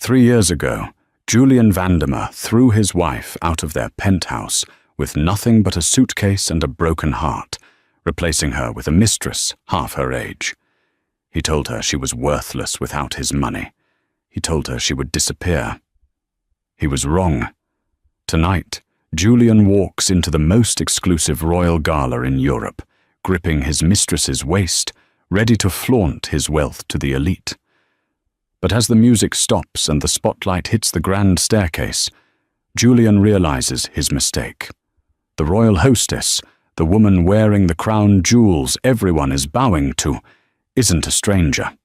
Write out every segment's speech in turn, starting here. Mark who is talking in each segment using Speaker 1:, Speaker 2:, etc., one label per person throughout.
Speaker 1: 3 years ago, Julian Vandermeer threw his wife out of their penthouse with nothing but a suitcase and a broken heart, replacing her with a mistress half her age. He told her she was worthless without his money. He told her she would disappear. He was wrong. Tonight, Julian walks into the most exclusive royal gala in Europe, gripping his mistress's waist, ready to flaunt his wealth to the elite. But as the music stops and the spotlight hits the grand staircase, Julian realizes his mistake. The royal hostess, the woman wearing the crown jewels everyone is bowing to, isn't a stranger.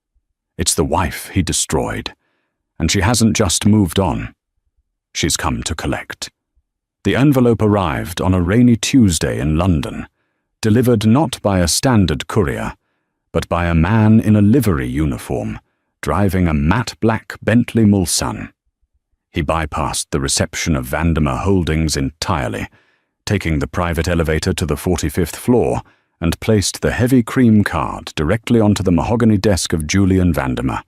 Speaker 1: It's the wife he destroyed, and she hasn't just moved on. She's come to collect. The envelope arrived on a rainy Tuesday in London, delivered not by a standard courier, but by a man in a livery uniform, driving a matte black Bentley Mulsanne. He bypassed the reception of Vandermeer Holdings entirely, taking the private elevator to the 45th floor and placed the heavy cream card directly onto the mahogany desk of Julian Vandermeer.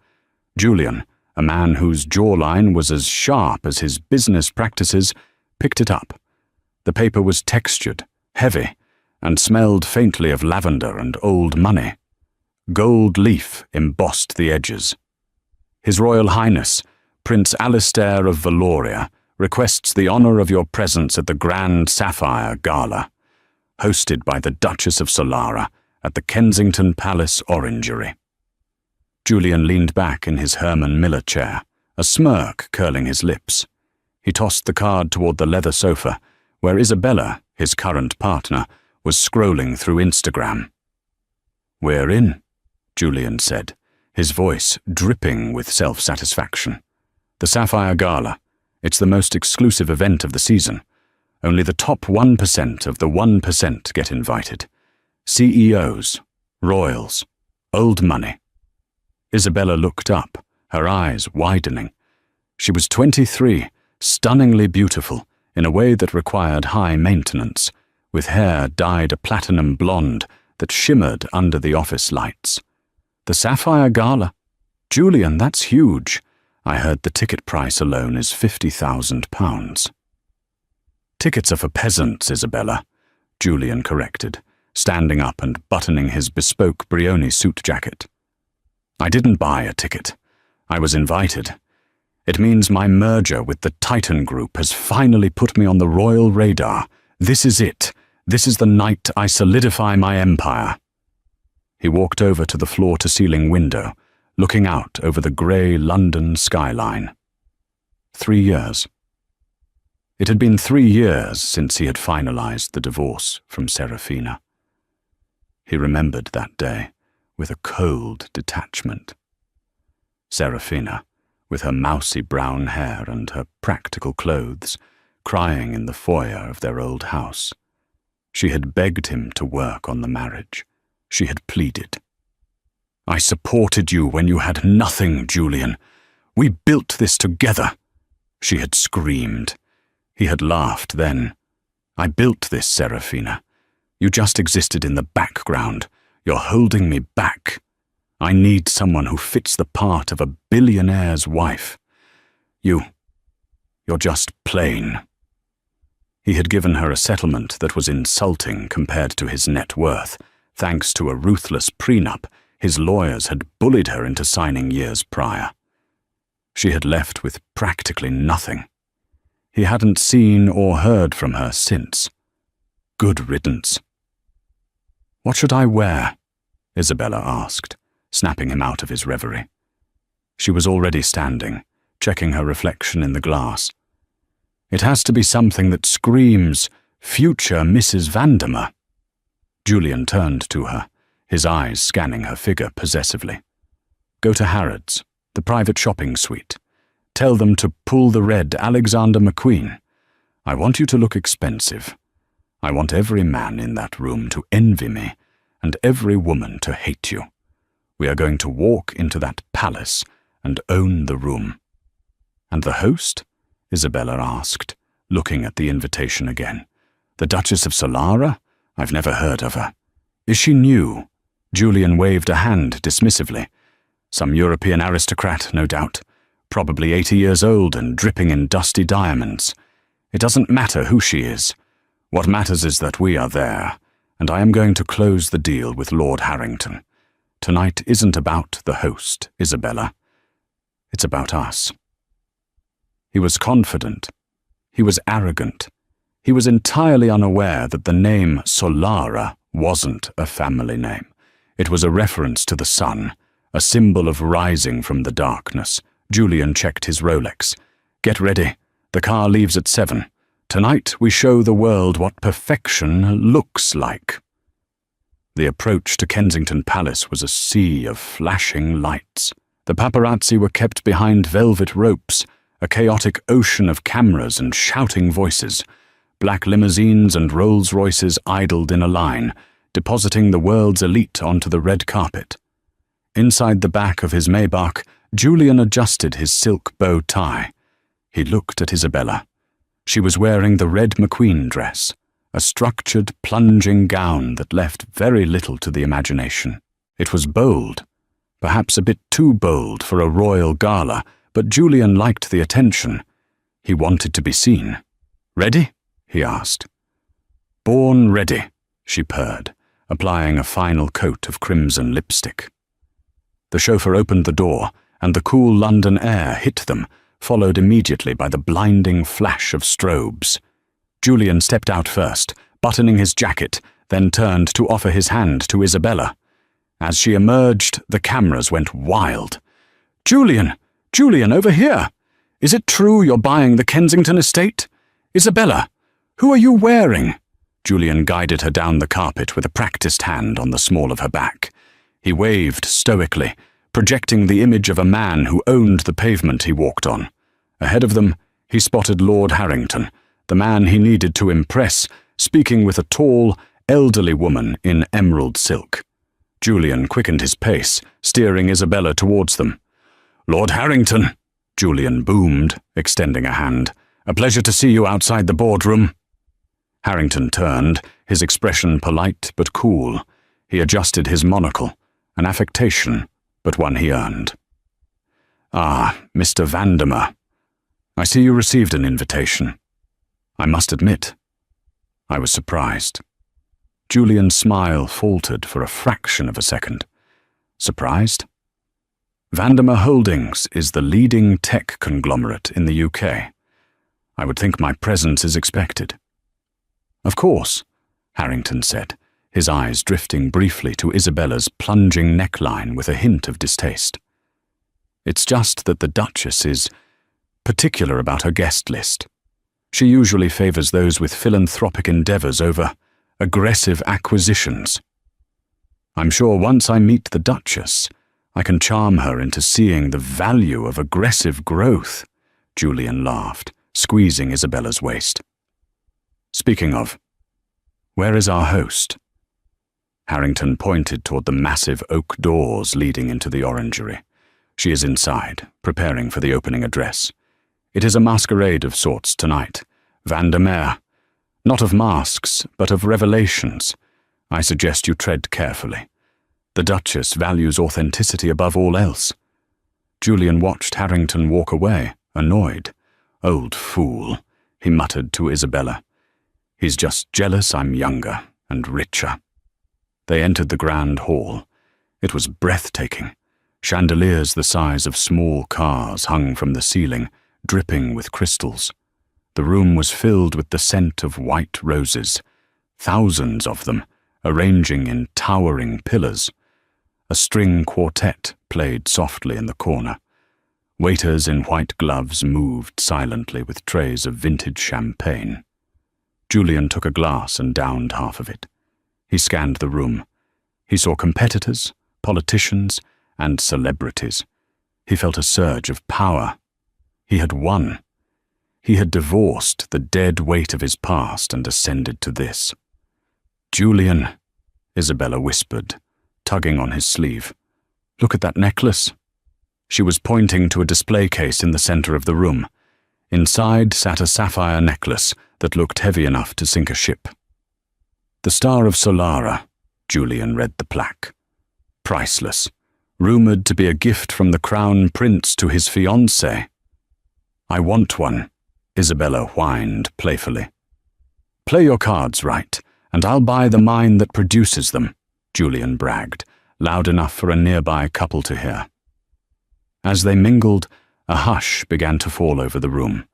Speaker 1: Julian, a man whose jawline was as sharp as his business practices, picked it up. The paper was textured, heavy, and smelled faintly of lavender and old money. Gold leaf embossed the edges. His Royal Highness, Prince Alistair of Valoria, requests the honor of your presence at the Grand Sapphire Gala, hosted by the Duchess of Solara at the Kensington Palace Orangery. Julian leaned back in his Herman Miller chair, a smirk curling his lips. He tossed the card toward the leather sofa, where Isabella, his current partner, was scrolling through Instagram. "We're in," Julian said, his voice dripping with self-satisfaction. "The Sapphire Gala. It's the most exclusive event of the season. Only the top 1% of the 1% get invited. CEOs, royals, old money." Isabella looked up, her eyes widening. She was 23, stunningly beautiful, in a way that required high maintenance, with hair dyed a platinum blonde that shimmered under the office lights. "The Sapphire Gala? Julian, that's huge. I heard the ticket price alone is £50,000. "Tickets are for peasants, Isabella," Julian corrected, standing up and buttoning his bespoke Brioni suit jacket. "I didn't buy a ticket. I was invited. It means my merger with the Titan Group has finally put me on the royal radar. This is it. This is the night I solidify my empire." He walked over to the floor-to-ceiling window, looking out over the grey London skyline. 3 years. It had been 3 years since he had finalized the divorce from Serafina. He remembered that day with a cold detachment. Serafina, with her mousy brown hair and her practical clothes, crying in the foyer of their old house. She had begged him to work on the marriage. She had pleaded. "I supported you when you had nothing, Julian. We built this together," she had screamed. He had laughed then. "I built this, Serafina. You just existed in the background. You're holding me back. I need someone who fits the part of a billionaire's wife. You're just plain." He had given her a settlement that was insulting compared to his net worth. Thanks to a ruthless prenup, his lawyers had bullied her into signing years prior. She had left with practically nothing. He hadn't seen or heard from her since. Good riddance. "What should I wear?" Isabella asked, snapping him out of his reverie. She was already standing, checking her reflection in the glass. "It has to be something that screams, 'Future Mrs. Vandermeer.'" Julian turned to her, his eyes scanning her figure possessively. "Go to Harrods, the private shopping suite. Tell them to pull the red Alexander McQueen. I want you to look expensive. I want every man in that room to envy me, and every woman to hate you. We are going to walk into that palace and own the room." "And the host?" Isabella asked, looking at the invitation again. "The Duchess of Solara? I've never heard of her. Is she new?" Julian waved a hand dismissively. "Some European aristocrat, no doubt. probably 80 years old and dripping in dusty diamonds. It doesn't matter who she is. What matters is that we are there, and I am going to close the deal with Lord Harrington. Tonight isn't about the host, Isabella. It's about us." He was confident. He was arrogant. He was entirely unaware that the name Solara wasn't a family name. It was a reference to the sun, a symbol of rising from the darkness. Julian checked his Rolex. "Get ready. The car leaves at 7. Tonight we show the world what perfection looks like." The approach to Kensington Palace was a sea of flashing lights. The paparazzi were kept behind velvet ropes, a chaotic ocean of cameras and shouting voices. Black limousines and Rolls-Royces idled in a line, depositing the world's elite onto the red carpet. Inside the back of his Maybach, Julian adjusted his silk bow tie. He looked at Isabella. She was wearing the red McQueen dress, a structured, plunging gown that left very little to the imagination. It was bold, perhaps a bit too bold for a royal gala, but Julian liked the attention. He wanted to be seen. "Ready?" he asked. "Born ready," she purred, applying a final coat of crimson lipstick. The chauffeur opened the door, and the cool London air hit them, followed immediately by the blinding flash of strobes. Julian stepped out first, buttoning his jacket, then turned to offer his hand to Isabella. As she emerged, the cameras went wild. "Julian! Julian, over here! Is it true you're buying the Kensington estate? Isabella, who are you wearing?" Julian guided her down the carpet with a practiced hand on the small of her back. He waved stoically, projecting the image of a man who owned the pavement he walked on. Ahead of them, he spotted Lord Harrington, the man he needed to impress, speaking with a tall, elderly woman in emerald silk. Julian quickened his pace, steering Isabella towards them. "Lord Harrington," Julian boomed, extending a hand. "A pleasure to see you outside the boardroom." Harrington turned, his expression polite but cool. He adjusted his monocle, an affectation, but one he earned. "Ah, Mr. Vandermeer. I see you received an invitation." I must admit, I was surprised. Julian's smile faltered for a fraction of a second. "Surprised?" "Vandermeer Holdings is the leading tech conglomerate in the UK. I would think my presence is expected." "Of course," Harrington said, his eyes drifting briefly to Isabella's plunging neckline with a hint of distaste. "It's just that the Duchess is particular about her guest list. She usually favours those with philanthropic endeavours over aggressive acquisitions. I'm sure once I meet the Duchess, I can charm her into seeing the value of aggressive growth," Julian laughed, squeezing Isabella's waist. "Speaking of, where is our host?" Harrington pointed toward the massive oak doors leading into the orangery. "She is inside, preparing for the opening address. It is a masquerade of sorts tonight. Vandermeer. Not of masks, but of revelations. I suggest you tread carefully. The Duchess values authenticity above all else." Julian watched Harrington walk away, annoyed. "Old fool," he muttered to Isabella. "He's just jealous I'm younger and richer." They entered the grand hall. It was breathtaking. Chandeliers the size of small cars hung from the ceiling, dripping with crystals. The room was filled with the scent of white roses, thousands of them, arranging in towering pillars. A string quartet played softly in the corner. Waiters in white gloves moved silently with trays of vintage champagne. Julian took a glass and downed half of it. He scanned the room. He saw competitors, politicians, and celebrities. He felt a surge of power. He had won. He had divorced the dead weight of his past and ascended to this. "Julian," Isabella whispered, tugging on his sleeve. "Look at that necklace." She was pointing to a display case in the center of the room. Inside sat a sapphire necklace that looked heavy enough to sink a ship. "The Star of Solara," Julian read the plaque. "Priceless. rumored to be a gift from the crown prince to his fiancée. I want one, Isabella whined playfully. Play your cards right, and I'll buy the mine that produces them, Julian bragged, loud enough for a nearby couple to hear. As they mingled, a hush began to fall over the room.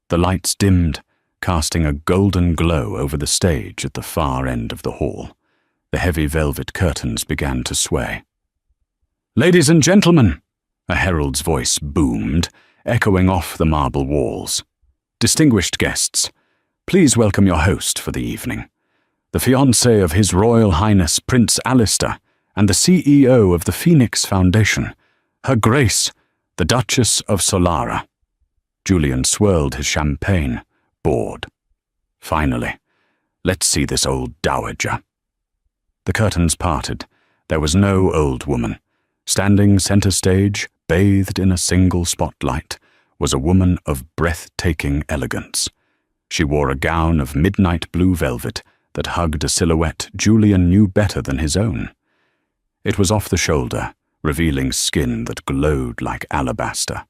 Speaker 1: The lights dimmed, casting a golden glow over the stage at the far end of the hall. The heavy velvet curtains began to sway. "Ladies and gentlemen," a herald's voice boomed, echoing off the marble walls. "Distinguished guests, please welcome your host for the evening, the fiancé of His Royal Highness Prince Alistair and the CEO of the Phoenix Foundation, Her Grace, the Duchess of Solara." Julian swirled his champagne, bored. Finally, let's see this old dowager. The curtains parted. There was no old woman. Standing center stage, bathed in a single spotlight, was a woman of breathtaking elegance. She wore a gown of midnight blue velvet that hugged a silhouette Julian knew better than his own. It was off the shoulder, revealing skin that glowed like alabaster.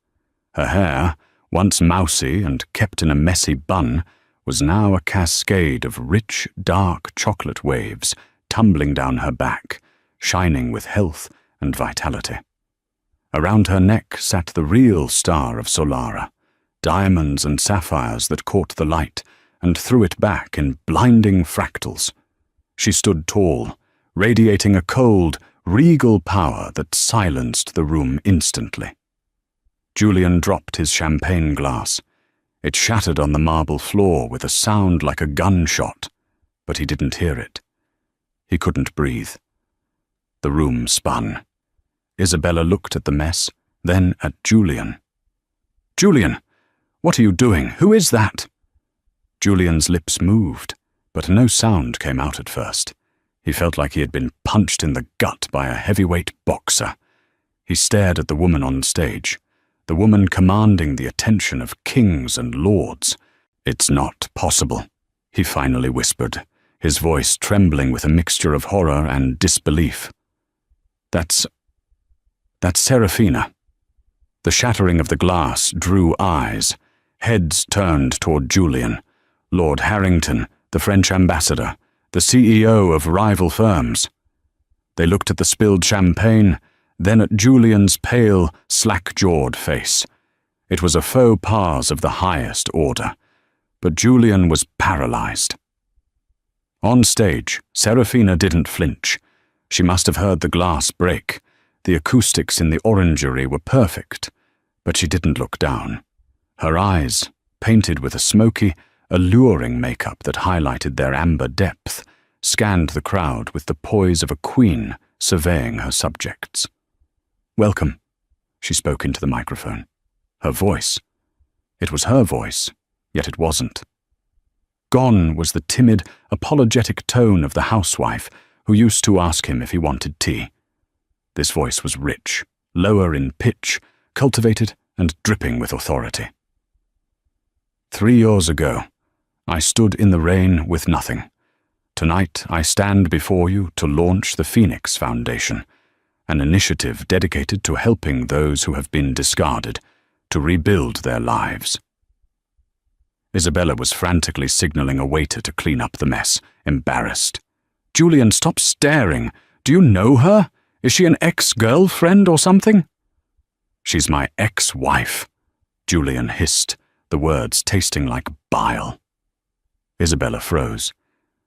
Speaker 1: Her hair, once mousy and kept in a messy bun, was now a cascade of rich, dark chocolate waves tumbling down her back, shining with health and vitality. Around her neck sat the real star of Solara, diamonds and sapphires that caught the light and threw it back in blinding fractals. She stood tall, radiating a cold, regal power that silenced the room instantly. Julian dropped his champagne glass. It shattered on the marble floor with a sound like a gunshot, but he didn't hear it. He couldn't breathe. The room spun. Isabella looked at the mess, then at Julian. "Julian, what are you doing? Who is that?" Julian's lips moved, but no sound came out at first. He felt like he had been punched in the gut by a heavyweight boxer. He stared at the woman on stage, the woman commanding the attention of kings and lords. "It's not possible," he finally whispered, his voice trembling with a mixture of horror and disbelief. That's Serafina." The shattering of the glass drew eyes. Heads turned toward Julian. Lord Harrington, the French ambassador, the CEO of rival firms. They looked at the spilled champagne, then at Julian's pale, slack-jawed face. It was a faux pas of the highest order, but Julian was paralyzed. On stage, Serafina didn't flinch. She must have heard the glass break. The acoustics in the orangery were perfect, but she didn't look down. Her eyes, painted with a smoky, alluring makeup that highlighted their amber depth, scanned the crowd with the poise of a queen surveying her subjects. "Welcome," she spoke into the microphone. Her voice. It was her voice, yet it wasn't. Gone was the timid, apologetic tone of the housewife who used to ask him if he wanted tea. This voice was rich, lower in pitch, cultivated and dripping with authority. 3 years ago, I stood in the rain with nothing. Tonight I stand before you to launch the Phoenix Foundation, an initiative dedicated to helping those who have been discarded, to rebuild their lives. Isabella was frantically signaling a waiter to clean up the mess, embarrassed. "Julian, stop staring. Do you know her? Is she an ex-girlfriend or something?" "She's my ex-wife," Julian hissed, the words tasting like bile. Isabella froze.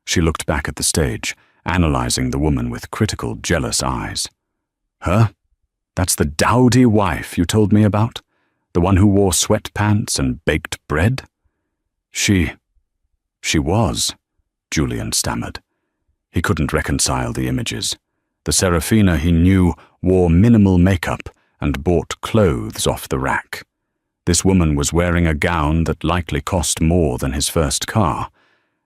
Speaker 1: She looked back at the stage, analyzing the woman with critical, jealous eyes. "Her? That's the dowdy wife you told me about? The one who wore sweatpants and baked bread?" She was," Julian stammered. He couldn't reconcile the images. The Serafina he knew wore minimal makeup and bought clothes off the rack. This woman was wearing a gown that likely cost more than his first car,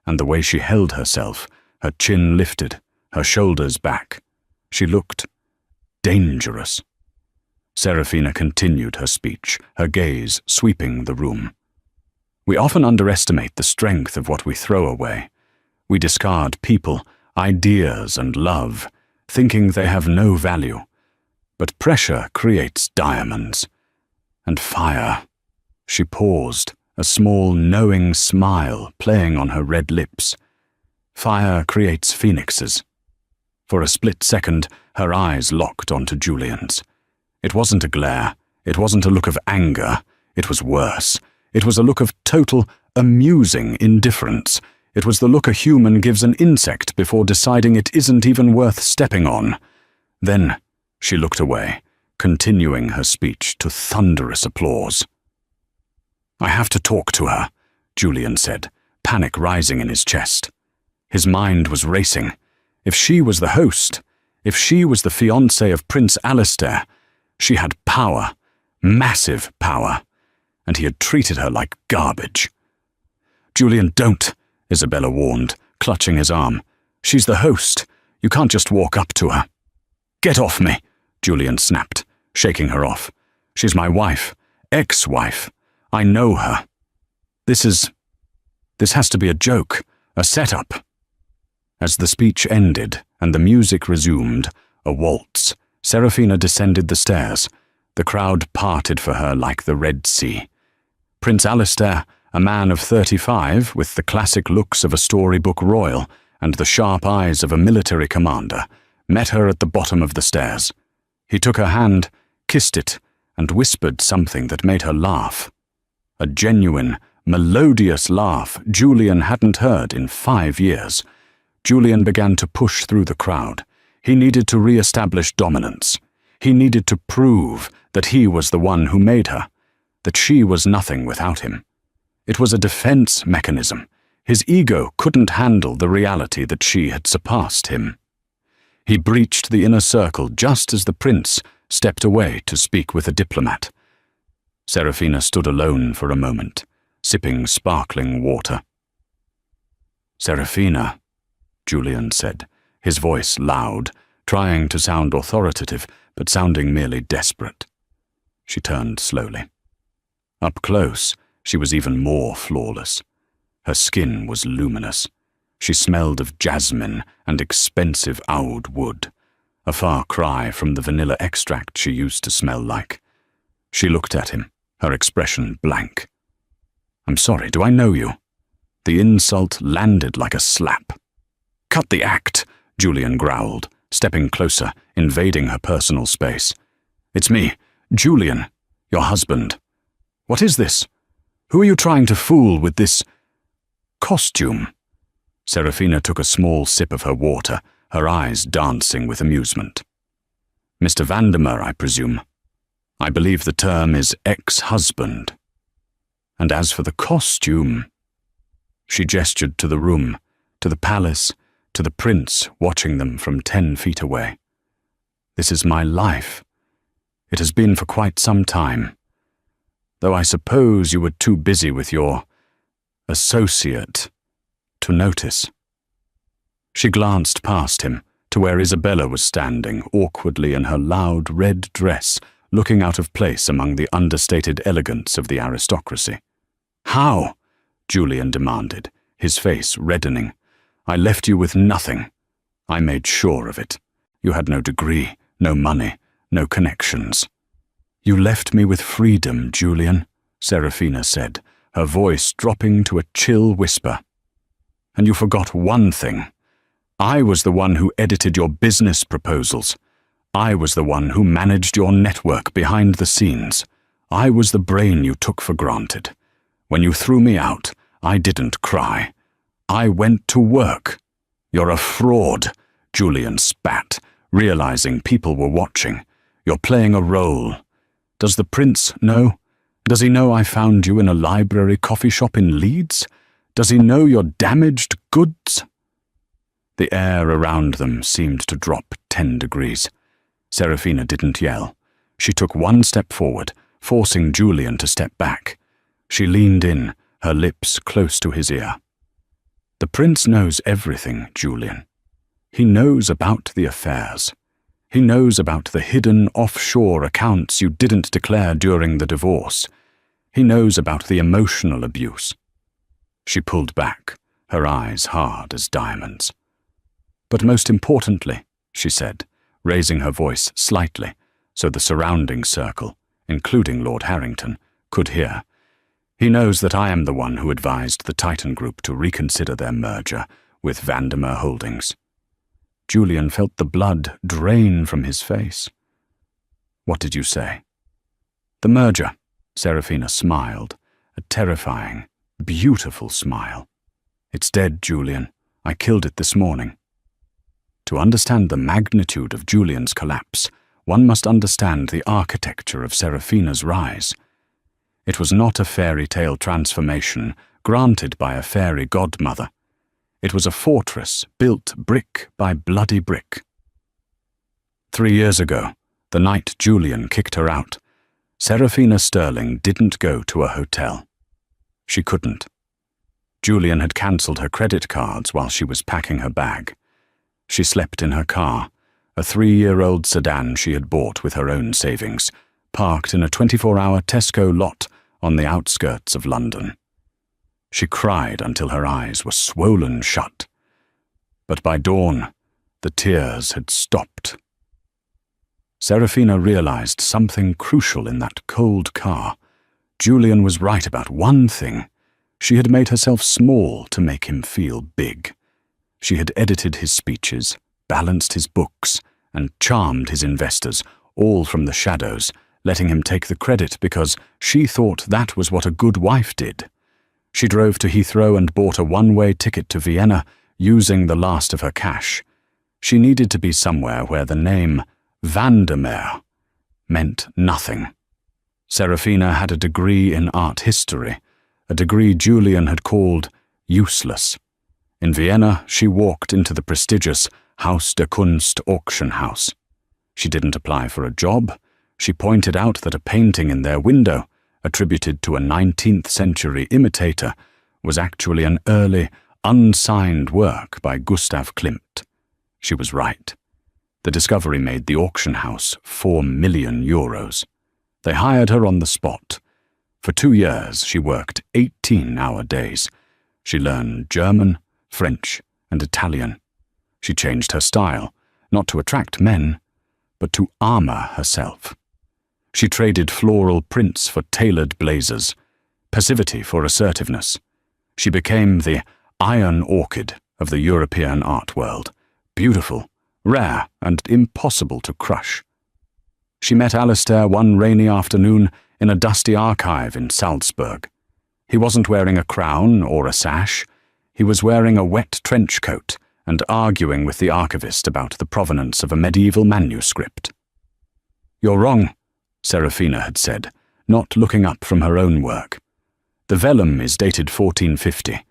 Speaker 1: and the way she held herself, her chin lifted, her shoulders back, she looked dangerous. Serafina continued her speech, her gaze sweeping the room. "We often underestimate the strength of what we throw away. We discard people, ideas, and love, thinking they have no value. but pressure creates diamonds. And fire. She paused, a small knowing smile playing on her red lips. Fire creates phoenixes. For a split second, her eyes locked onto Julian's. It wasn't a glare. It wasn't a look of anger. It was worse. It was a look of total, amusing indifference. It was the look a human gives an insect before deciding it isn't even worth stepping on. Then she looked away, continuing her speech to thunderous applause. "I have to talk to her," Julian said, panic rising in his chest. His mind was racing. If she was the host, if she was the fiancée of Prince Alistair, she had power, massive power, and he had treated her like garbage. "Julian, don't," Isabella warned, clutching his arm. "She's the host. You can't just walk up to her." "Get off me," Julian snapped, shaking her off. "She's my wife, ex-wife. I know her. This has to be a joke, a setup." As the speech ended and the music resumed, a waltz, Serafina descended the stairs. The crowd parted for her like the Red Sea. Prince Alistair, a man of 35 with the classic looks of a storybook royal and the sharp eyes of a military commander, met her at the bottom of the stairs. He took her hand, kissed it, and whispered something that made her laugh. A genuine, melodious laugh Julian hadn't heard in 5 years. Julian began to push through the crowd. He needed to re-establish dominance. He needed to prove that he was the one who made her, that she was nothing without him. It was a defense mechanism. His ego couldn't handle the reality that she had surpassed him. He breached the inner circle just as the prince stepped away to speak with a diplomat. Serafina stood alone for a moment, sipping sparkling water. "Serafina," Julian said, his voice loud, trying to sound authoritative, but sounding merely desperate. She turned slowly. Up close, she was even more flawless. Her skin was luminous. She smelled of jasmine and expensive oud wood, a far cry from the vanilla extract she used to smell like. She looked at him, her expression blank. "I'm sorry, do I know you?" The insult landed like a slap. "Cut the act," Julian growled, stepping closer, invading her personal space. "It's me, Julian, your husband. What is this? Who are you trying to fool with this costume?" Serafina took a small sip of her water, her eyes dancing with amusement. "Mr. Vandermeer, I presume. I believe the term is ex-husband. And as for the costume..." She gestured to the room, to the palace, to the prince watching them from 10 feet away. "This is my life. It has been for quite some time. Though I suppose you were too busy with your associate to notice." She glanced past him to where Isabella was standing awkwardly in her loud red dress, looking out of place among the understated elegance of the aristocracy. "How?" Julian demanded, his face reddening. "I left you with nothing. I made sure of it. You had no degree, no money, no connections." "You left me with freedom, Julian," Serafina said, her voice dropping to a chill whisper. "And you forgot one thing. I was the one who edited your business proposals. I was the one who managed your network behind the scenes. I was the brain you took for granted. When you threw me out, I didn't cry. I went to work." "You're a fraud," Julian spat, realizing people were watching. "You're playing a role. Does the prince know? Does he know I found you in a library coffee shop in Leeds? Does he know you're damaged goods?" The air around them seemed to drop 10 degrees. Serafina didn't yell. She took one step forward, forcing Julian to step back. She leaned in, her lips close to his ear. "The prince knows everything, Julian. He knows about the affairs. He knows about the hidden offshore accounts you didn't declare during the divorce. He knows about the emotional abuse." She pulled back, her eyes hard as diamonds. "But most importantly," she said, raising her voice slightly, so the surrounding circle, including Lord Harrington, could hear. He knows that I am the one who advised the Titan Group to reconsider their merger with Vandermeer Holdings. Julian felt the blood drain from his face. What did you say? The merger, Serafina smiled, a terrifying, beautiful smile. It's dead, Julian. I killed it this morning. To understand the magnitude of Julian's collapse, one must understand the architecture of Serafina's rise. It was not a fairy tale transformation granted by a fairy godmother. It was a fortress built brick by bloody brick. 3 years ago, the night Julian kicked her out, Serafina Sterling didn't go to a hotel. She couldn't. Julian had cancelled her credit cards while she was packing her bag. She slept in her car, a 3-year-old sedan she had bought with her own savings, parked in a 24-hour Tesco lot on the outskirts of London. She cried until her eyes were swollen shut. But by dawn, the tears had stopped. Serafina realized something crucial in that cold car. Julian was right about one thing. She had made herself small to make him feel big. She had edited his speeches, balanced his books, and charmed his investors, all from the shadows, letting him take the credit because she thought that was what a good wife did. She drove to Heathrow and bought a one-way ticket to Vienna, using the last of her cash. She needed to be somewhere where the name Vandermeer meant nothing. Serafina had a degree in art history, a degree Julian had called useless. In Vienna, she walked into the prestigious Haus der Kunst auction house. She didn't apply for a job. She pointed out that a painting in their window, attributed to a 19th century imitator, was actually an early, unsigned work by Gustav Klimt. She was right. The discovery made the auction house €4 million. They hired her on the spot. For 2 years, she worked 18-hour days. She learned German, French, and Italian. She changed her style, not to attract men, but to armor herself. She traded floral prints for tailored blazers, passivity for assertiveness. She became the iron orchid of the European art world, beautiful, rare, and impossible to crush. She met Alistair one rainy afternoon in a dusty archive in Salzburg. He wasn't wearing a crown or a sash. He was wearing a wet trench coat and arguing with the archivist about the provenance of a medieval manuscript. "You're wrong," Serafina had said, not looking up from her own work. "The vellum is dated 1450,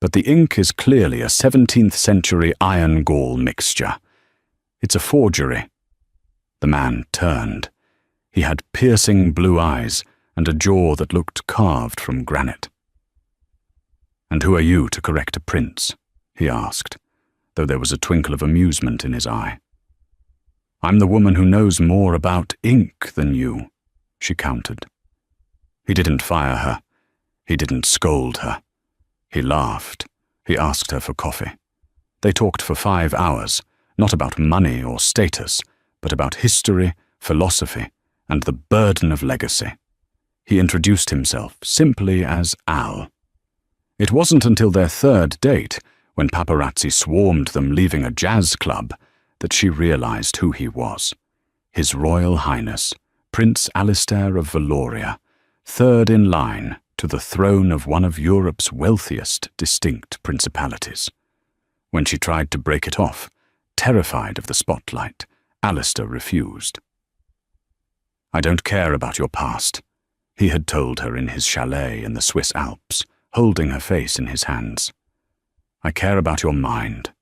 Speaker 1: but the ink is clearly a 17th century iron gall mixture. It's a forgery." The man turned. He had piercing blue eyes and a jaw that looked carved from granite. "And who are you to correct a prince?" he asked, though there was a twinkle of amusement in his eye. "I'm the woman who knows more about ink than you," she countered. He didn't fire her. He didn't scold her. He laughed. He asked her for coffee. They talked for 5 hours, not about money or status, but about history, philosophy, and the burden of legacy. He introduced himself simply as Al. It wasn't until their 3rd date, when paparazzi swarmed them leaving a jazz club, that she realized who he was. His Royal Highness, Prince Alistair of Valoria, 3rd in line to the throne of one of Europe's wealthiest distinct principalities. When she tried to break it off, terrified of the spotlight, Alistair refused. "I don't care about your past," he had told her in his chalet in the Swiss Alps, holding her face in his hands. "I care about your mind.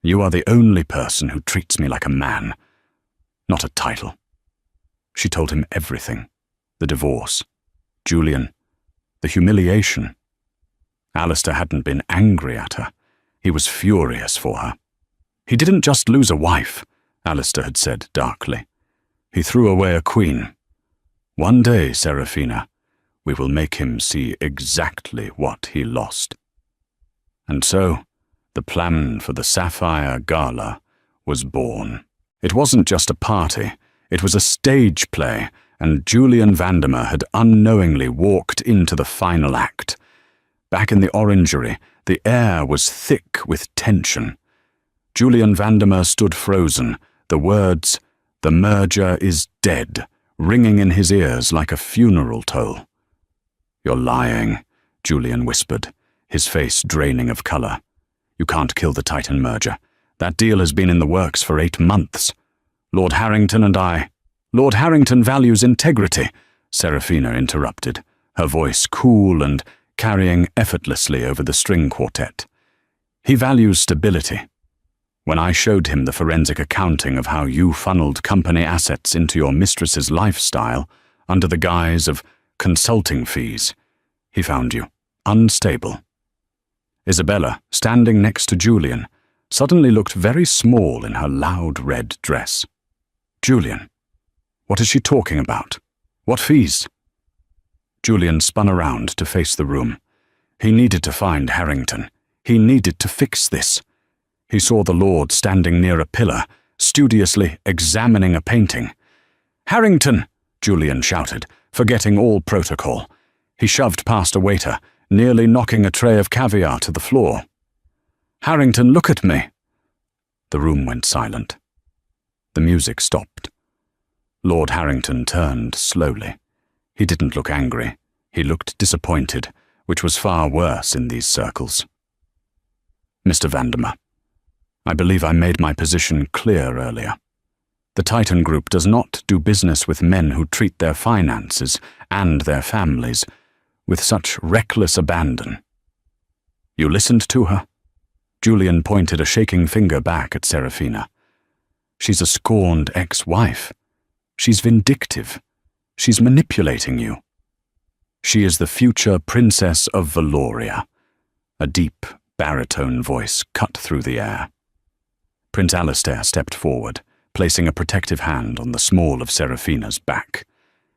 Speaker 1: You are the only person who treats me like a man, not a title." She told him everything. The divorce, Julian, the humiliation. Alistair hadn't been angry at her. He was furious for her. "He didn't just lose a wife," Alistair had said darkly. "He threw away a queen. One day, Serafina, we will make him see exactly what he lost." And so, the plan for the Sapphire Gala was born. It wasn't just a party. It was a stage play, and Julian Vandemer had unknowingly walked into the final act. Back in the orangery, the air was thick with tension. Julian Vandemer stood frozen, the words, "The merger is dead," ringing in his ears like a funeral toll. "You're lying," Julian whispered, his face draining of color. "You can't kill the Titan merger. That deal has been in the works for 8 months. Lord Harrington values integrity," Serafina interrupted, her voice cool and carrying effortlessly over the string quartet. "He values stability. When I showed him the forensic accounting of how you funneled company assets into your mistress's lifestyle under the guise of consulting fees, he found you unstable." Isabella, standing next to Julian, suddenly looked very small in her loud red dress. "Julian, what is she talking about? What fees?" Julian spun around to face the room. He needed to find Harrington. He needed to fix this. He saw the Lord standing near a pillar, studiously examining a painting. "Harrington!" Julian shouted, forgetting all protocol. He shoved past a waiter, nearly knocking a tray of caviar to the floor. "Harrington, look at me!" The room went silent. The music stopped. Lord Harrington turned slowly. He didn't look angry. He looked disappointed, which was far worse in these circles. "Mr. Vandemer, I believe I made my position clear earlier. The Titan Group does not do business with men who treat their finances and their families with such reckless abandon." "You listened to her?" Julian pointed a shaking finger back at Serafina. "She's a scorned ex-wife. She's vindictive. She's manipulating you. She is the future Princess of Valoria." A deep, baritone voice cut through the air. Prince Alistair stepped forward, placing a protective hand on the small of Serafina's back.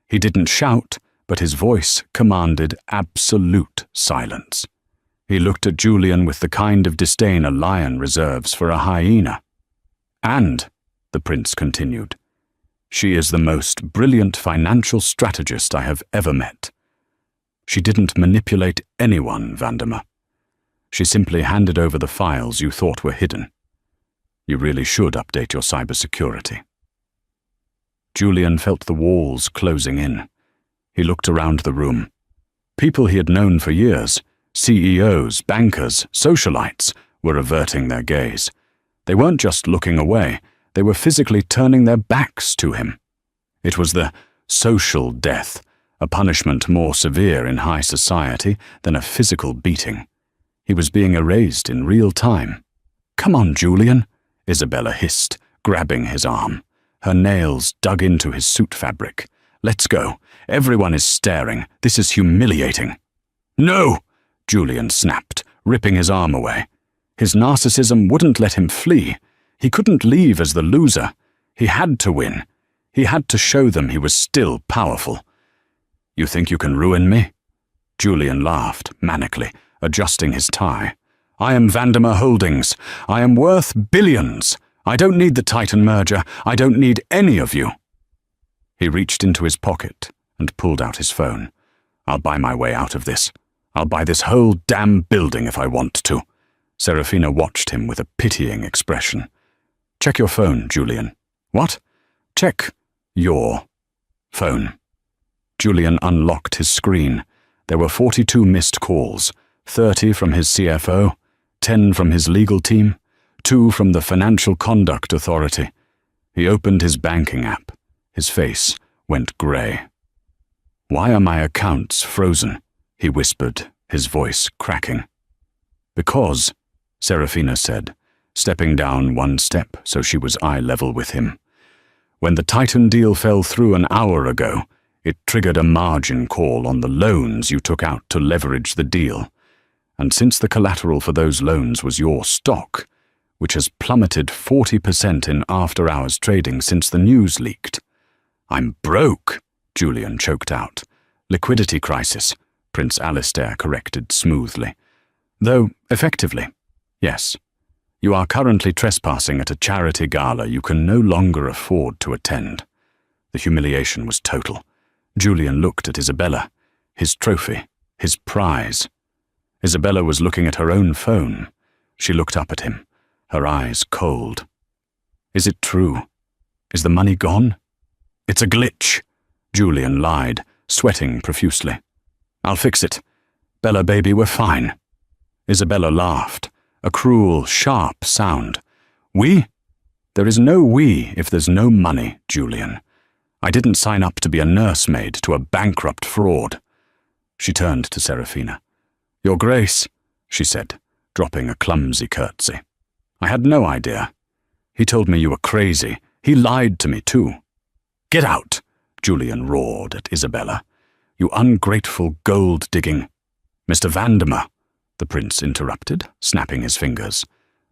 Speaker 1: He didn't shout, but his voice commanded absolute silence. He looked at Julian with the kind of disdain a lion reserves for a hyena. "And," the prince continued, "she is the most brilliant financial strategist I have ever met. She didn't manipulate anyone, Vandemer. She simply handed over the files you thought were hidden. You really should update your cybersecurity." Julian felt the walls closing in. He looked around the room. People he had known for years, CEOs, bankers, socialites, were averting their gaze. They weren't just looking away, they were physically turning their backs to him. It was the social death, a punishment more severe in high society than a physical beating. He was being erased in real time. "Come on, Julian," Isabella hissed, grabbing his arm. Her nails dug into his suit fabric. "Let's go. Everyone is staring. This is humiliating." "No!" Julian snapped, ripping his arm away. His narcissism wouldn't let him flee. He couldn't leave as the loser. He had to win. He had to show them he was still powerful. "You think you can ruin me?" Julian laughed, manically, adjusting his tie. "I am Vandemer Holdings. I am worth billions. I don't need the Titan merger. I don't need any of you." He reached into his pocket and pulled out his phone. "I'll buy my way out of this. I'll buy this whole damn building if I want to." Serafina watched him with a pitying expression. "Check your phone, Julian." "What?" "Check your phone." Julian unlocked his screen. There were 42 missed calls, 30 from his CFO, 10 from his legal team, 2 from the Financial Conduct Authority. He opened his banking app. His face went grey. "Why are my accounts frozen?" he whispered, his voice cracking. "Because," Serafina said, stepping down one step so she was eye level with him. "When the Titan deal fell through an hour ago, it triggered a margin call on the loans you took out to leverage the deal. And since the collateral for those loans was your stock, which has plummeted 40% in after-hours trading since the news leaked." "I'm broke," Julian choked out. "Liquidity crisis," Prince Alistair corrected smoothly. "Though, effectively, yes. You are currently trespassing at a charity gala you can no longer afford to attend." The humiliation was total. Julian looked at Isabella, his trophy, his prize. Isabella was looking at her own phone. She looked up at him, her eyes cold. Is it true? Is the money gone? It's a glitch, Julian lied, sweating profusely. I'll fix it. Bella, baby, we're fine. Isabella laughed, a cruel, sharp sound. We? There is no we if there's no money, Julian. I didn't sign up to be a nursemaid to a bankrupt fraud. She turned to Serafina. Your Grace, she said, dropping a clumsy curtsy. I had no idea. He told me you were crazy. He lied to me too. Get out, Julian roared at Isabella. You ungrateful gold-digging. Mr. Vandermeer, the prince interrupted, snapping his fingers.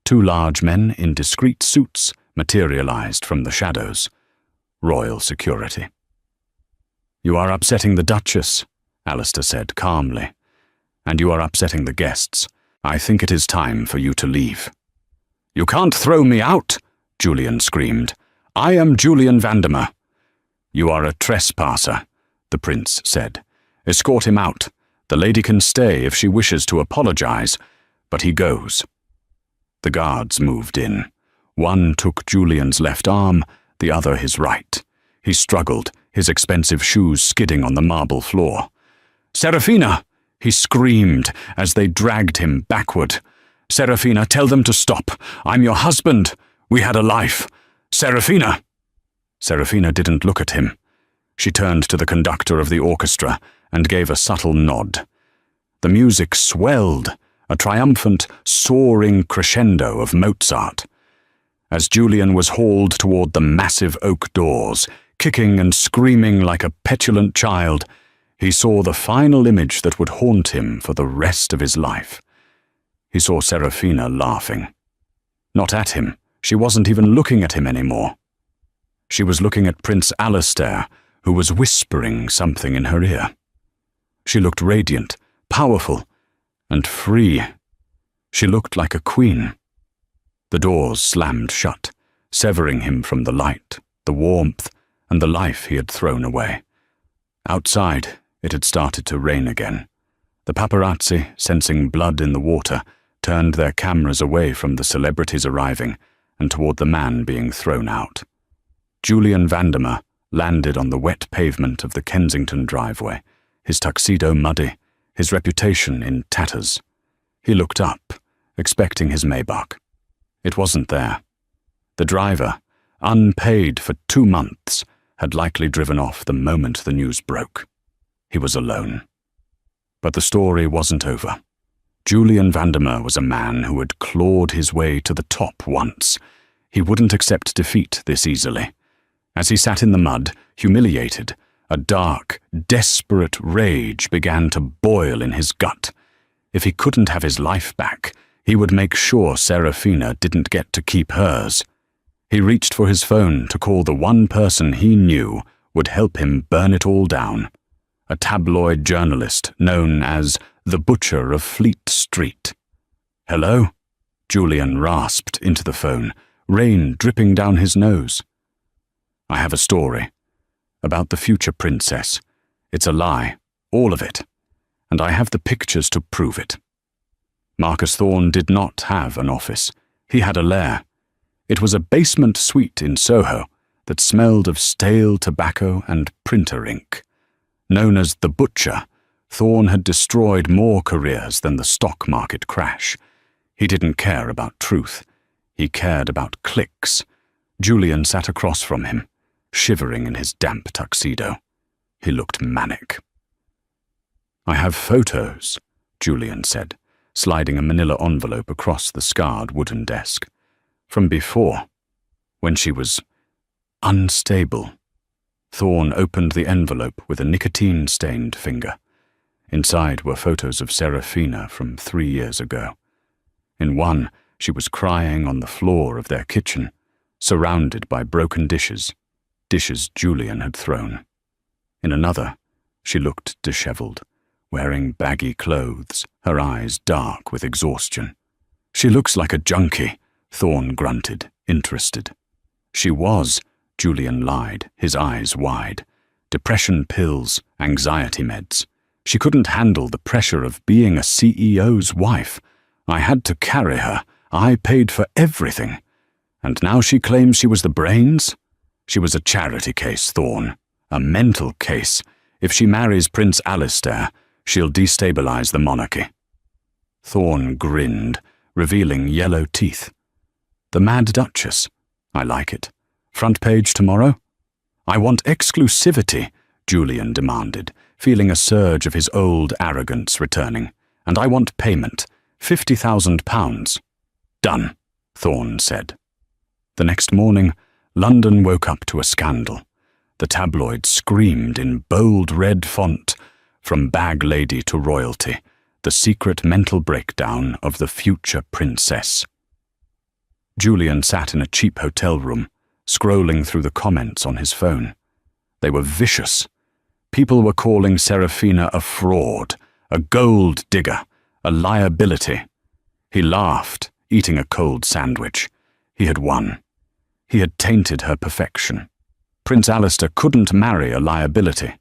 Speaker 1: Two large men in discreet suits materialized from the shadows. Royal security. You are upsetting the Duchess, Alistair said calmly. And you are upsetting the guests. I think it is time for you to leave. You can't throw me out, Julian screamed. I am Julian Vandermeer. You are a trespasser, the prince said. Escort him out. The lady can stay if she wishes to apologize, but he goes. The guards moved in. One took Julian's left arm, the other his right. He struggled, his expensive shoes skidding on the marble floor. Serafina! He screamed as they dragged him backward. Serafina, tell them to stop. I'm your husband. We had a life. Serafina! Serafina didn't look at him. She turned to the conductor of the orchestra and gave a subtle nod. The music swelled, a triumphant, soaring crescendo of Mozart. As Julian was hauled toward the massive oak doors, kicking and screaming like a petulant child, he saw the final image that would haunt him for the rest of his life. He saw Serafina laughing. Not at him. She wasn't even looking at him anymore. She was looking at Prince Alistair, who was whispering something in her ear. She looked radiant, powerful, and free. She looked like a queen. The doors slammed shut, severing him from the light, the warmth, and the life he had thrown away. Outside, it had started to rain again. The paparazzi, sensing blood in the water, turned their cameras away from the celebrities arriving and toward the man being thrown out. Julian Vandermeer landed on the wet pavement of the Kensington driveway, his tuxedo muddy, his reputation in tatters. He looked up, expecting his Maybach. It wasn't there. The driver, unpaid for 2 months, had likely driven off the moment the news broke. He was alone. But the story wasn't over. Julian Vandermeer was a man who had clawed his way to the top once. He wouldn't accept defeat this easily. As he sat in the mud, humiliated, a dark, desperate rage began to boil in his gut. If he couldn't have his life back, he would make sure Serafina didn't get to keep hers. He reached for his phone to call the one person he knew would help him burn it all down. A tabloid journalist known as the Butcher of Fleet Street. Hello? Julian rasped into the phone, rain dripping down his nose. I have a story. About the future princess. It's a lie, all of it. And I have the pictures to prove it. Marcus Thorne did not have an office. He had a lair. It was a basement suite in Soho that smelled of stale tobacco and printer ink. Known as the Butcher, Thorne had destroyed more careers than the stock market crash. He didn't care about truth. He cared about clicks. Julian sat across from him, shivering in his damp tuxedo. He looked manic. I have photos, Julian said, sliding a manila envelope across the scarred wooden desk. From before, when she was unstable. Thorne opened the envelope with a nicotine-stained finger. Inside were photos of Serafina from 3 years ago. In one, she was crying on the floor of their kitchen, surrounded by broken dishes Julian had thrown. In another, she looked disheveled, wearing baggy clothes, her eyes dark with exhaustion. She looks like a junkie, Thorne grunted, interested. She was, Julian lied, his eyes wide. Depression pills, anxiety meds. She couldn't handle the pressure of being a CEO's wife. I had to carry her. I paid for everything. And now she claims she was the brains? She was a charity case, Thorne. A mental case. If she marries Prince Alistair, she'll destabilize the monarchy. Thorne grinned, revealing yellow teeth. The Mad Duchess. I like it. Front page tomorrow? I want exclusivity, Julian demanded, feeling a surge of his old arrogance returning. And I want payment. £50,000. Done, Thorne said. The next morning, London woke up to a scandal. The tabloids screamed in bold red font, from bag lady to royalty, the secret mental breakdown of the future princess. Julian sat in a cheap hotel room, scrolling through the comments on his phone. They were vicious. People were calling Serafina a fraud, a gold digger, a liability. He laughed, eating a cold sandwich. He had won. He had tainted her perfection. Prince Alistair couldn't marry a liability,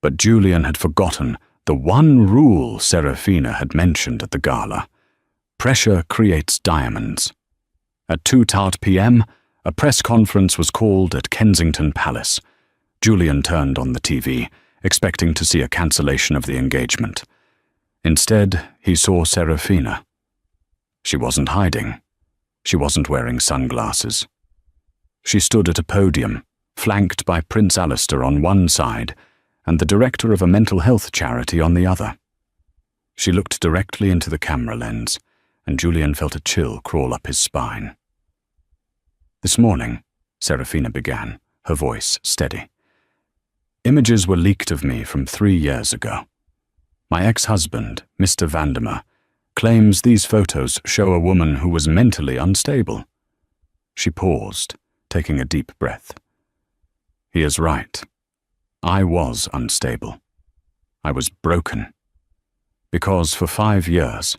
Speaker 1: but Julian had forgotten the one rule Serafina had mentioned at the gala. Pressure creates diamonds. At 2:00 p.m., a press conference was called at Kensington Palace. Julian turned on the TV, expecting to see a cancellation of the engagement. Instead, he saw Serafina. She wasn't hiding. She wasn't wearing sunglasses. She stood at a podium, flanked by Prince Alistair on one side and the director of a mental health charity on the other. She looked directly into the camera lens, and Julian felt a chill crawl up his spine. This morning, Serafina began, her voice steady. Images were leaked of me from 3 years ago. My ex-husband, Mr. Vandemer, claims these photos show a woman who was mentally unstable. She paused, taking a deep breath. He is right. I was unstable. I was broken. Because for 5 years,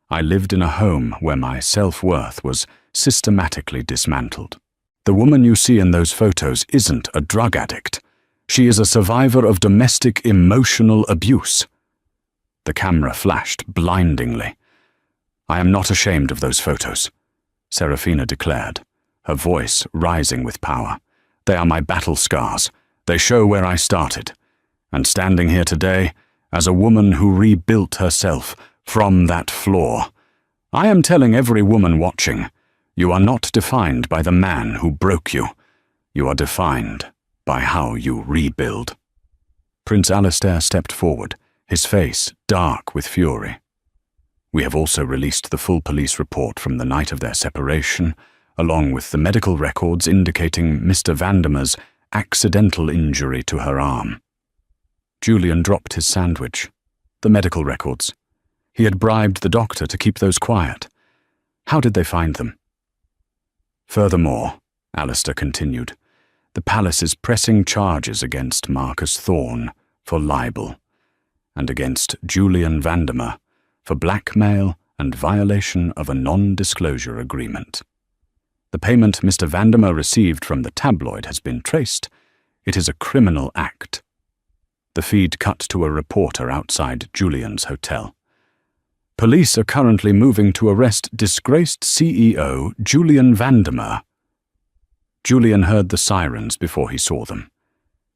Speaker 1: I lived in a home where my self-worth was systematically dismantled. The woman you see in those photos isn't a drug addict. She is a survivor of domestic emotional abuse. The camera flashed blindingly. I am not ashamed of those photos, Serafina declared, her voice rising with power. They are my battle scars. They show where I started. And standing here today, as a woman who rebuilt herself from that floor, I am telling every woman watching, you are not defined by the man who broke you. You are defined by how you rebuild. Prince Alistair stepped forward, his face dark with fury. We have also released the full police report from the night of their separation, along with the medical records indicating Mr. Vandemer's accidental injury to her arm. Julian dropped his sandwich. The medical records. He had bribed the doctor to keep those quiet. How did they find them? Furthermore, Alistair continued, the palace is pressing charges against Marcus Thorne for libel, and against Julian Vandemer for blackmail and violation of a non-disclosure agreement. The payment Mr. Vandemer received from the tabloid has been traced. It is a criminal act. The feed cut to a reporter outside Julian's hotel. Police are currently moving to arrest disgraced CEO Julian Vandemer. Julian heard the sirens before he saw them.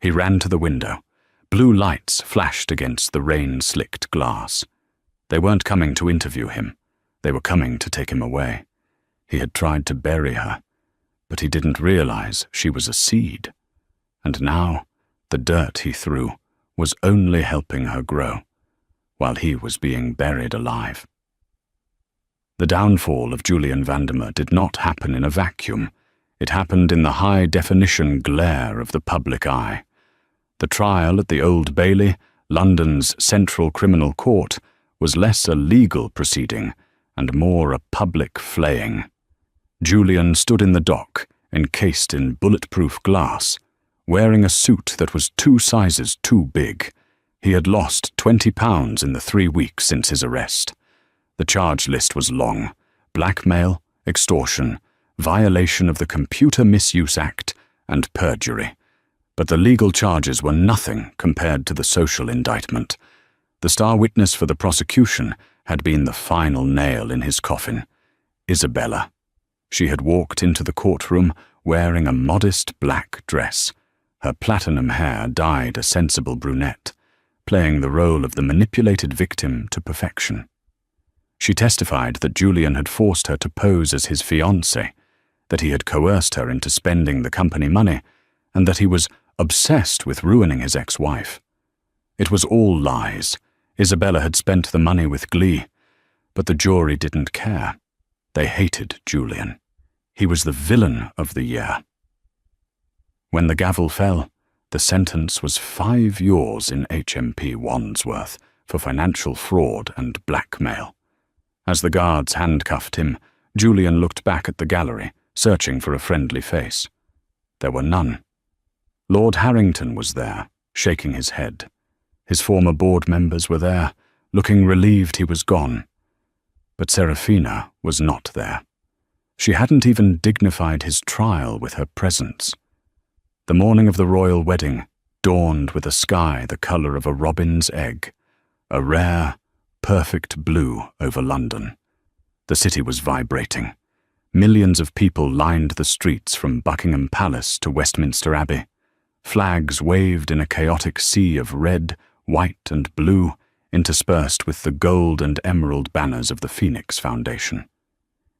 Speaker 1: He ran to the window. Blue lights flashed against the rain-slicked glass. They weren't coming to interview him. They were coming to take him away. He had tried to bury her, but he didn't realize she was a seed. And now, the dirt he threw was only helping her grow, while he was being buried alive. The downfall of Julian Vandemer did not happen in a vacuum. It happened in the high-definition glare of the public eye. The trial at the Old Bailey, London's central criminal court, was less a legal proceeding and more a public flaying. Julian stood in the dock, encased in bulletproof glass, wearing a suit that was 2 sizes too big. He had lost 20 pounds in the 3 weeks since his arrest. The charge list was long: blackmail, extortion, violation of the Computer Misuse Act, and perjury, but the legal charges were nothing compared to the social indictment. The star witness for the prosecution had been the final nail in his coffin, Isabella. She had walked into the courtroom wearing a modest black dress, her platinum hair dyed a sensible brunette, playing the role of the manipulated victim to perfection. She testified that Julian had forced her to pose as his fiancée, that he had coerced her into spending the company money, and that he was obsessed with ruining his ex-wife. It was all lies. Isabella had spent the money with glee, but the jury didn't care. They hated Julian. He was the villain of the year. When the gavel fell, the sentence was 5 years in HMP Wandsworth for financial fraud and blackmail. As the guards handcuffed him, Julian looked back at the gallery, searching for a friendly face. There were none. Lord Harrington was there, shaking his head. His former board members were there, looking relieved he was gone. But Serafina was not there. She hadn't even dignified his trial with her presence. The morning of the royal wedding dawned with a sky the colour of a robin's egg, a rare, perfect blue over London. The city was vibrating. Millions of people lined the streets from Buckingham Palace to Westminster Abbey. Flags waved in a chaotic sea of red, white and blue, interspersed with the gold and emerald banners of the Phoenix Foundation.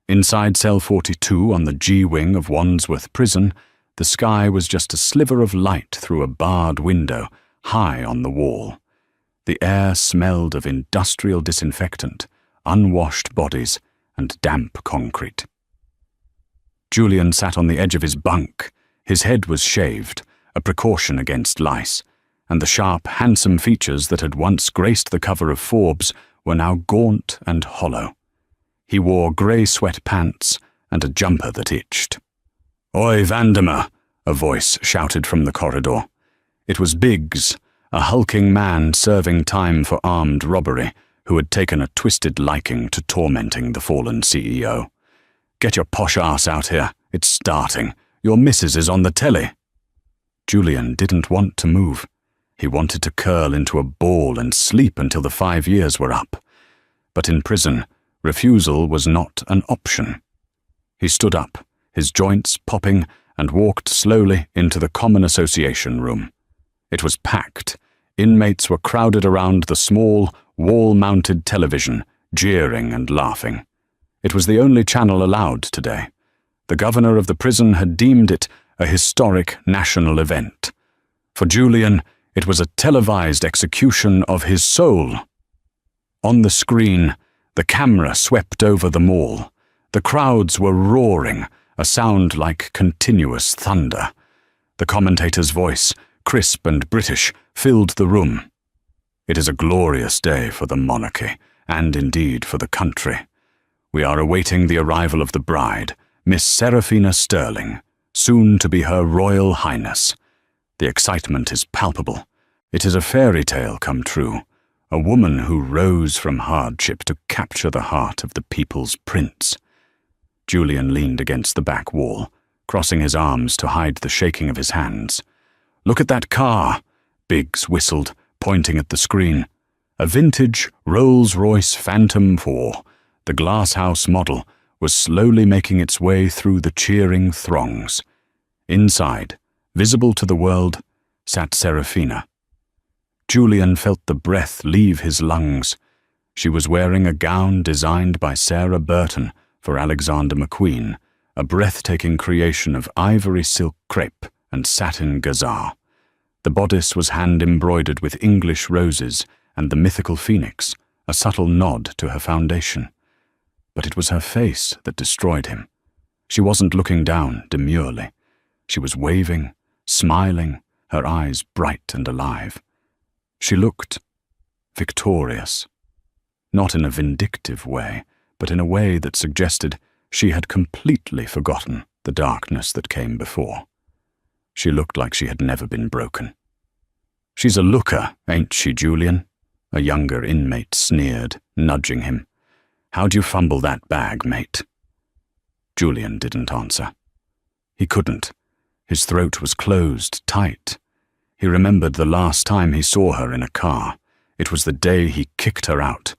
Speaker 1: Inside cell 42 on the G-wing of Wandsworth Prison, the sky was just a sliver of light through a barred window high on the wall. The air smelled of industrial disinfectant, unwashed bodies, and damp concrete. Julian sat on the edge of his bunk. His head was shaved, a precaution against lice, and the sharp, handsome features that had once graced the cover of Forbes were now gaunt and hollow. He wore grey sweat pants and a jumper that itched. "Oi, Vandemer!" a voice shouted from the corridor. It was Biggs, a hulking man serving time for armed robbery, who had taken a twisted liking to tormenting the fallen CEO. "Get your posh ass out here. It's starting. Your missus is on the telly." Julian didn't want to move. He wanted to curl into a ball and sleep until the 5 years were up. But in prison, refusal was not an option. He stood up, his joints popping, and walked slowly into the Common Association room. It was packed. Inmates were crowded around the small, wall-mounted television, jeering and laughing. It was the only channel allowed today. The governor of the prison had deemed it a historic national event. For Julian, it was a televised execution of his soul. On the screen, the camera swept over the mall. The crowds were roaring, a sound like continuous thunder. The commentator's voice, crisp and British, filled the room. "It is a glorious day for the monarchy, and indeed for the country. We are awaiting the arrival of the bride, Miss Serafina Sterling, soon to be Her Royal Highness. The excitement is palpable. It is a fairy tale come true, a woman who rose from hardship to capture the heart of the people's prince." Julian leaned against the back wall, crossing his arms to hide the shaking of his hands. "Look at that car," Biggs whistled, pointing at the screen. A vintage Rolls-Royce Phantom 4, the glasshouse model, was slowly making its way through the cheering throngs. Inside, visible to the world, sat Serafina. Julian felt the breath leave his lungs. She was wearing a gown designed by Sarah Burton for Alexander McQueen, a breathtaking creation of ivory silk crepe and satin gazelle. The bodice was hand-embroidered with English roses and the mythical phoenix, a subtle nod to her foundation. But it was her face that destroyed him. She wasn't looking down demurely. She was waving, smiling, her eyes bright and alive. She looked victorious. Not in a vindictive way, but in a way that suggested she had completely forgotten the darkness that came before. She looked like she had never been broken. "She's a looker, ain't she, Julian?" a younger inmate sneered, nudging him. "How'd you fumble that bag, mate?" Julian didn't answer. He couldn't. His throat was closed tight. He remembered the last time he saw her in a car. It was the day he kicked her out.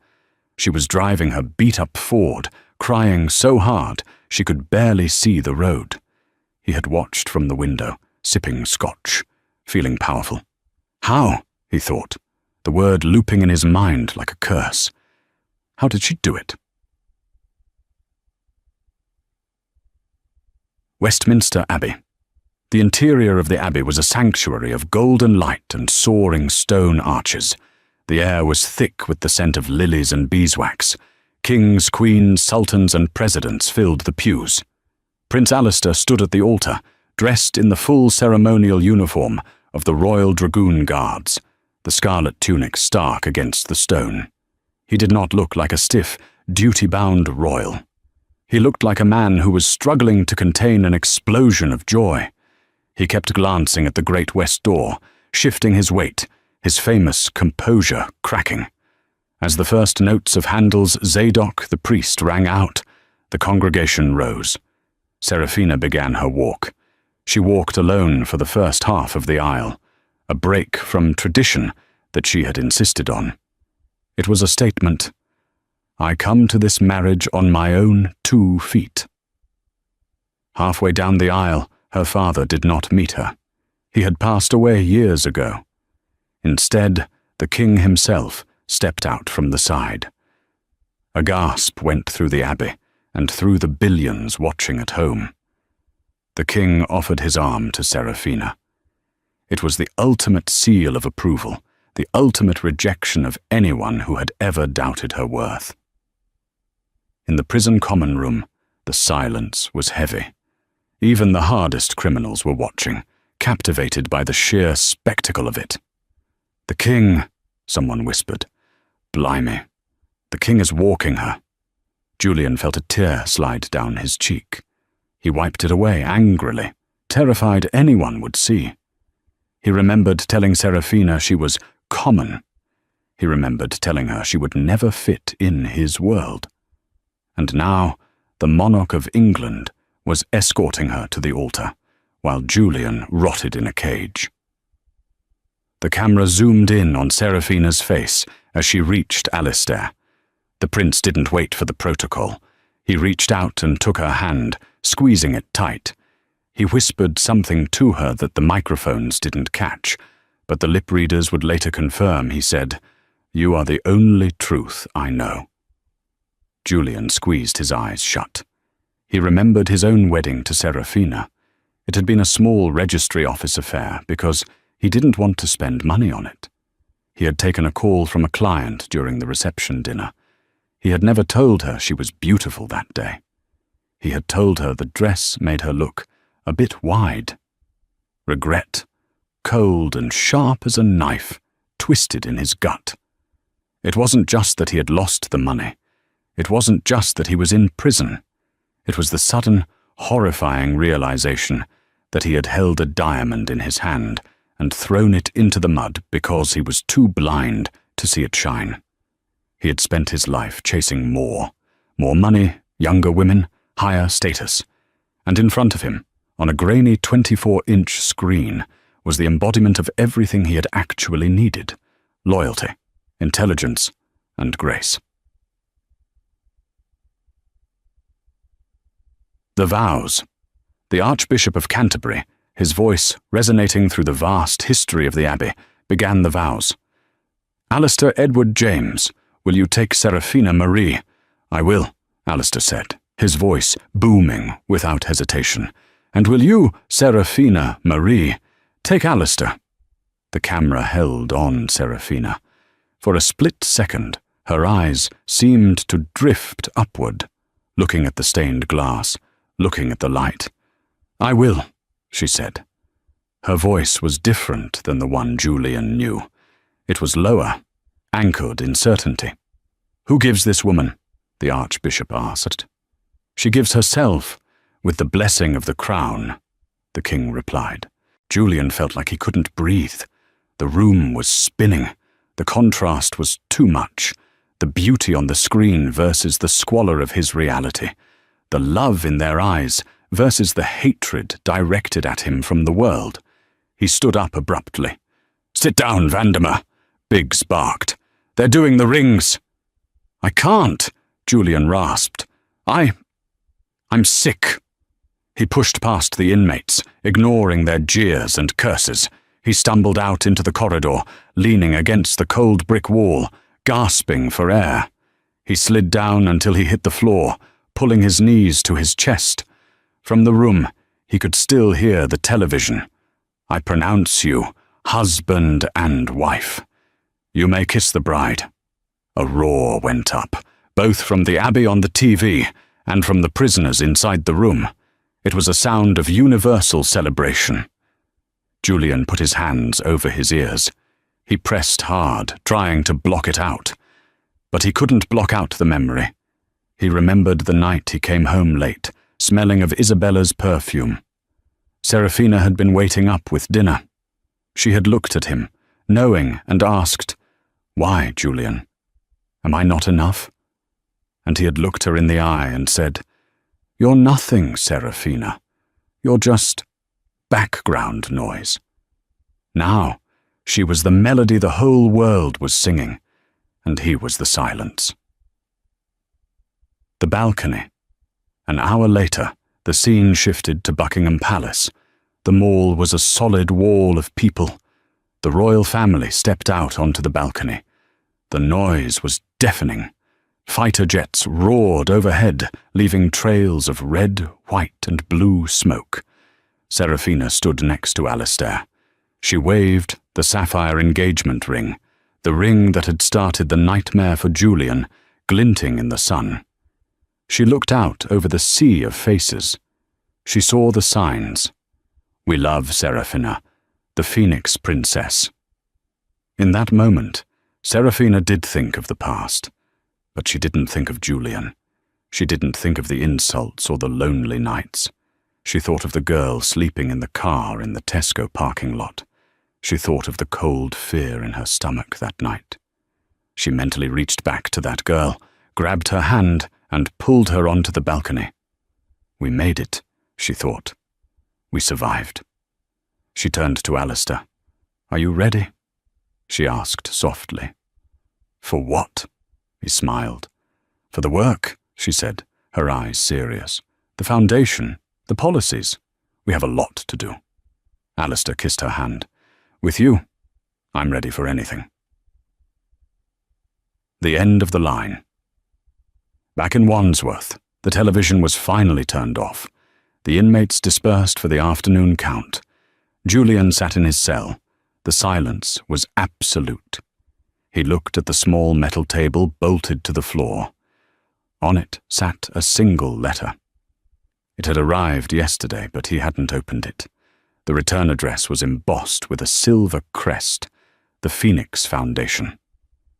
Speaker 1: She was driving her beat-up Ford, crying so hard she could barely see the road. He had watched from the window, sipping scotch, feeling powerful. How? He thought, the word looping in his mind like a curse. How did she do it? Westminster Abbey. The interior of the abbey was a sanctuary of golden light and soaring stone arches. The air was thick with the scent of lilies and beeswax. Kings, queens, sultans, and presidents filled the pews. Prince Alistair stood at the altar, dressed in the full ceremonial uniform of the Royal Dragoon Guards, the scarlet tunic stark against the stone. He did not look like a stiff, duty-bound royal. He looked like a man who was struggling to contain an explosion of joy. He kept glancing at the great west door, shifting his weight, his famous composure cracking. As the first notes of Handel's Zadok the priest rang out, the congregation rose. Serafina began her walk. She walked alone for the first half of the aisle, a break from tradition that she had insisted on. It was a statement, "I come to this marriage on my own 2 feet." Halfway down the aisle, her father did not meet her. He had passed away years ago. Instead, the king himself stepped out from the side. A gasp went through the abbey and through the billions watching at home. The king offered his arm to Serafina. It was the ultimate seal of approval, the ultimate rejection of anyone who had ever doubted her worth. In the prison common room, the silence was heavy. Even the hardest criminals were watching, captivated by the sheer spectacle of it. "The king," someone whispered. "Blimey, the king is walking her." Julian felt a tear slide down his cheek. He wiped it away angrily, terrified anyone would see. He remembered telling Serafina she was common. He remembered telling her she would never fit in his world. And now, the monarch of England was escorting her to the altar, while Julian rotted in a cage. The camera zoomed in on Serafina's face as she reached Alistair. The prince didn't wait for the protocol. He reached out and took her hand, squeezing it tight. He whispered something to her that the microphones didn't catch, but the lip readers would later confirm. He said, "You are the only truth I know." Julian squeezed his eyes shut. He remembered his own wedding to Serafina. It had been a small registry office affair because he didn't want to spend money on it. He had taken a call from a client during the reception dinner. He had never told her she was beautiful that day. He had told her the dress made her look a bit wide. Regret, cold and sharp as a knife, twisted in his gut. It wasn't just that he had lost the money. It wasn't just that he was in prison. It was the sudden, horrifying realization that he had held a diamond in his hand and thrown it into the mud because he was too blind to see it shine. He had spent his life chasing more money, younger women, higher status. And in front of him, on a grainy 24-inch screen, was the embodiment of everything he had actually needed: loyalty, intelligence, and grace. The vows. The Archbishop of Canterbury, his voice resonating through the vast history of the abbey, began the vows. "Alistair Edward James, will you take Serafina Marie?" "I will," Alistair said, his voice booming without hesitation. "And will you, Serafina Marie, take Alistair?" The camera held on Serafina. For a split second, her eyes seemed to drift upward, looking at the stained glass, looking at the light. "I will," she said. Her voice was different than the one Julian knew. It was lower, anchored in certainty. "Who gives this woman?" the Archbishop asked. "She gives herself, with the blessing of the crown," the king replied. Julian felt like he couldn't breathe. The room was spinning. The contrast was too much. The beauty on the screen versus the squalor of his reality. The love in their eyes versus the hatred directed at him from the world. He stood up abruptly. "Sit down, Vandemer," Biggs barked. "They're doing the rings." "I can't," Julian rasped. I'm sick." He pushed past the inmates, ignoring their jeers and curses. He stumbled out into the corridor, leaning against the cold brick wall, gasping for air. He slid down until he hit the floor, pulling his knees to his chest. From the room, he could still hear the television. "I pronounce you husband and wife. You may kiss the bride." A roar went up, both from the Abbey on the TV and from the prisoners inside the room. It was a sound of universal celebration. Julian put his hands over his ears. He pressed hard, trying to block it out. But he couldn't block out the memory. He remembered the night he came home late, smelling of Isabella's perfume. Serafina had been waiting up with dinner. She had looked at him, knowing, and asked, "Why, Julian? Am I not enough?" And he had looked her in the eye and said, "You're nothing, Serafina. You're just background noise." Now, she was the melody the whole world was singing, and he was the silence. The balcony. An hour later, the scene shifted to Buckingham Palace. The mall was a solid wall of people. The royal family stepped out onto the balcony. The noise was deafening. Fighter jets roared overhead, leaving trails of red, white, and blue smoke. Serafina stood next to Alistair. She waved the sapphire engagement ring, the ring that had started the nightmare for Julian, glinting in the sun. She looked out over the sea of faces. She saw the signs. "We love Serafina, the Phoenix Princess." In that moment, Serafina did think of the past. But she didn't think of Julian. She didn't think of the insults or the lonely nights. She thought of the girl sleeping in the car in the Tesco parking lot. She thought of the cold fear in her stomach that night. She mentally reached back to that girl, grabbed her hand, and pulled her onto the balcony. "We made it," she thought. "We survived." She turned to Alistair. "Are you ready?" she asked softly. "For what?" He smiled. "For the work," she said, her eyes serious. "The foundation, the policies. We have a lot to do." Alistair kissed her hand. "With you, I'm ready for anything." The end of the line. Back in Wandsworth, the television was finally turned off. The inmates dispersed for the afternoon count. Julian sat in his cell. The silence was absolute. He looked at the small metal table bolted to the floor. On it sat a single letter. It had arrived yesterday, but he hadn't opened it. The return address was embossed with a silver crest, the Phoenix Foundation.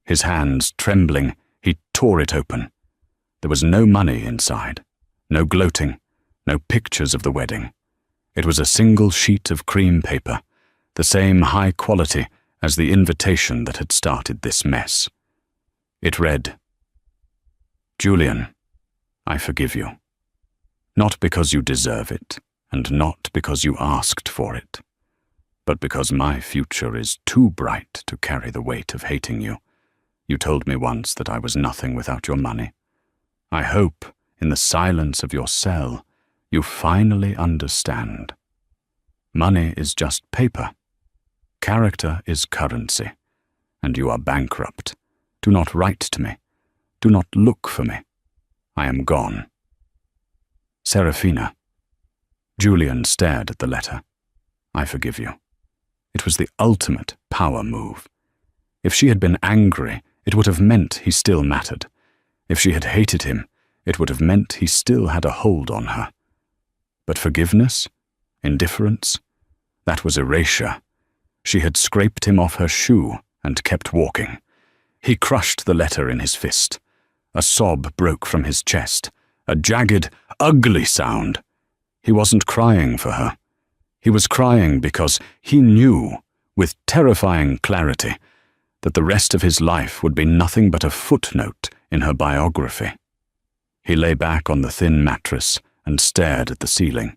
Speaker 1: His hands trembling, he tore it open. There was no money inside, no gloating, no pictures of the wedding. It was a single sheet of cream paper, the same high quality as the invitation that had started this mess. It read, "Julian, I forgive you. Not because you deserve it, and not because you asked for it, but because my future is too bright to carry the weight of hating you. You told me once that I was nothing without your money. I hope, in the silence of your cell, you finally understand. Money is just paper. Character is currency, and you are bankrupt. Do not write to me. Do not look for me. I am gone. Serafina." Julian stared at the letter. "I forgive you." It was the ultimate power move. If she had been angry, it would have meant he still mattered. If she had hated him, it would have meant he still had a hold on her. But forgiveness? Indifference? That was erasure. She had scraped him off her shoe and kept walking. He crushed the letter in his fist. A sob broke from his chest, a jagged, ugly sound. He wasn't crying for her. He was crying because he knew, with terrifying clarity, that the rest of his life would be nothing but a footnote in her biography. He lay back on the thin mattress and stared at the ceiling.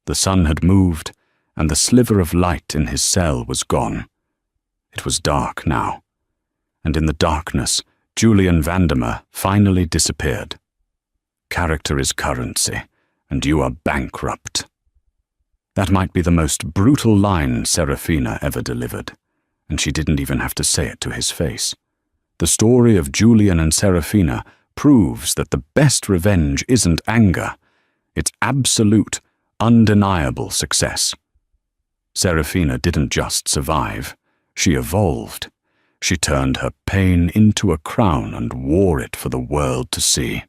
Speaker 1: The sun had moved, and the sliver of light in his cell was gone. It was dark now, and in the darkness, Julian Vandermeer finally disappeared. Character is currency, and you are bankrupt. That might be the most brutal line Serafina ever delivered, and she didn't even have to say it to his face. The story of Julian and Serafina proves that the best revenge isn't anger, it's absolute, undeniable success. Serafina didn't just survive, she evolved. She turned her pain into a crown and wore it for the world to see.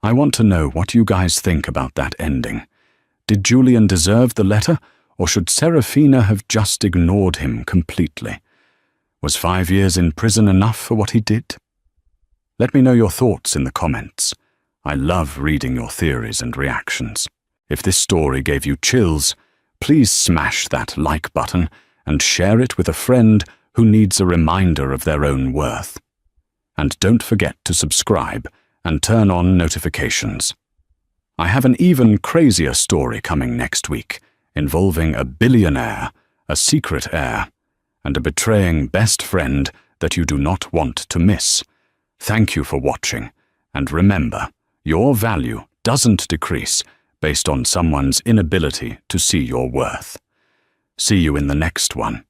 Speaker 1: I want to know what you guys think about that ending. Did Julian deserve the letter, or should Serafina have just ignored him completely? Was 5 years in prison enough for what he did? Let me know your thoughts in the comments. I love reading your theories and reactions. If this story gave you chills, please smash that like button and share it with a friend who needs a reminder of their own worth. And don't forget to subscribe and turn on notifications. I have an even crazier story coming next week, involving a billionaire, a secret heir, and a betraying best friend that you do not want to miss. Thank you for watching, and remember, your value doesn't decrease based on someone's inability to see your worth. See you in the next one.